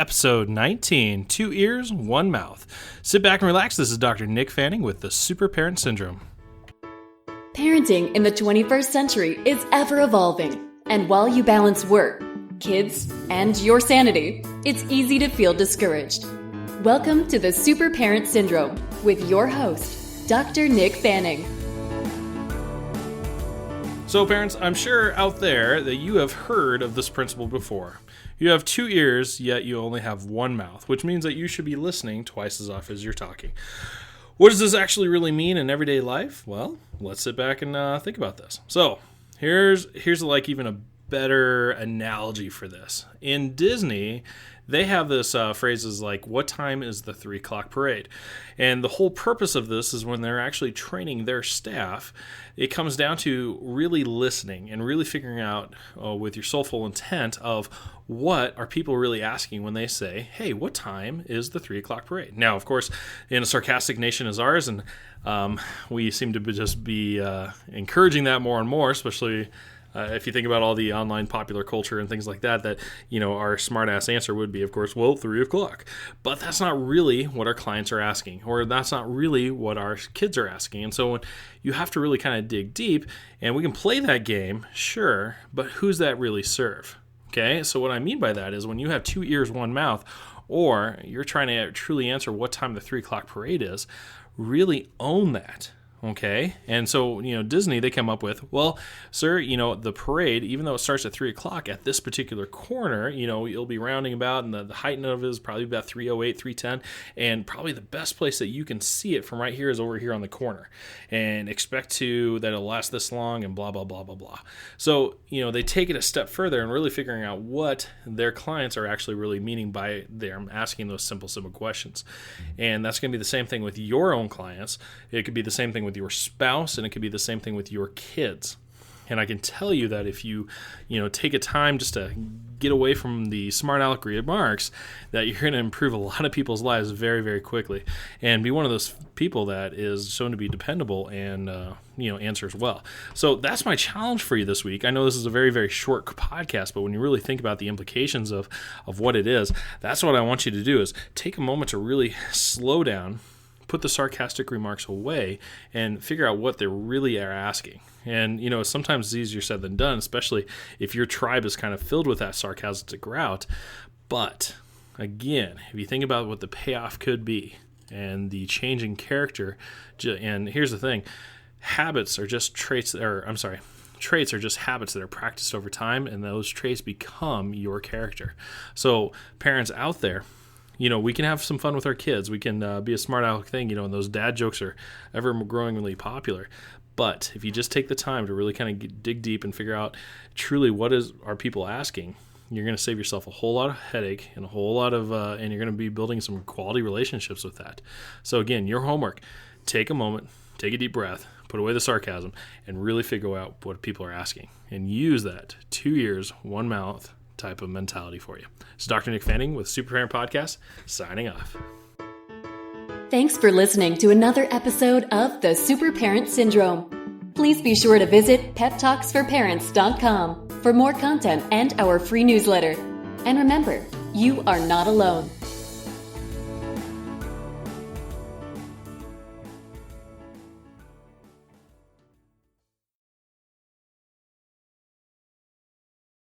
Episode 19, 2 Ears, 1 Mouth. Sit back and relax. This is Dr. Nick Fanning with the Super Parent Syndrome. Parenting in the 21st century is ever evolving. And while you balance work, kids, and your sanity, it's easy to feel discouraged. Welcome to the Super Parent Syndrome with your host, Dr. Nick Fanning. So parents, I'm sure out there that you have heard of this principle before. You have 2 ears, yet you only have 1 mouth, which means that you should be listening twice as often as you're talking. What does this actually really mean in everyday life? Well, let's sit back and think about this. So here's like even a better analogy for this. In Disney, they have this phrases like, what time is the 3 o'clock parade? And the whole purpose of this is when they're actually training their staff, it comes down to really listening and really figuring out with your soulful intent of what are people really asking when they say, hey, what time is the 3 o'clock parade? Now, of course, in a sarcastic nation as ours, and we seem to just be encouraging that more and more, especially if you think about all the online popular culture and things like that, our smart-ass answer would be, of course, well, 3 o'clock. But that's not really what our clients are asking, or that's not really what our kids are asking. And so you have to really kind of dig deep, and we can play that game, sure, but who's that really serve? Okay, so what I mean by that is when you have 2 ears, 1 mouth, or you're trying to truly answer what time the 3 o'clock parade is, really own that. Okay, and so, Disney, they come up with, well, sir, the parade, even though it starts at 3 o'clock, at this particular corner, you'll be rounding about, and the height of it is probably about 308, 310, and probably the best place that you can see it from right here is over here on the corner, and expect that it'll last this long, and blah, blah, blah, blah, blah. So, they take it a step further and really figuring out what their clients are actually really meaning by them asking those simple questions. And that's going to be the same thing with your own clients. It could be the same thing with your spouse, and it could be the same thing with your kids. And I can tell you that if you take a time just to get away from the smart aleck remarks, that you're going to improve a lot of people's lives very, very quickly, and be one of those people that is shown to be dependable and answers well. So that's my challenge for you this week. I know this is a very, very short podcast, but when you really think about the implications of what it is, that's what I want you to do, is take a moment to really slow down, put the sarcastic remarks away, and figure out what they really are asking. And, sometimes it's easier said than done, especially if your tribe is kind of filled with that sarcastic route. But, again, if you think about what the payoff could be and the change in character, and here's the thing, traits are just habits that are practiced over time, and those traits become your character. So, parents out there, we can have some fun with our kids. We can be a smart aleck thing, and those dad jokes are ever growingly popular. But if you just take the time to really kind of dig deep and figure out truly what are people asking, you're going to save yourself a whole lot of headache and a whole lot of, and you're going to be building some quality relationships with that. So again, your homework, take a moment, take a deep breath, put away the sarcasm, and really figure out what people are asking. And use that 2 ears, 1 mouth type of mentality for you. It's Dr. Nick Fanning with Super Parent Podcast, signing off. Thanks for listening to another episode of the Super Parent Syndrome. Please be sure to visit peptalksforparents.com for more content and our free newsletter. And remember, you are not alone.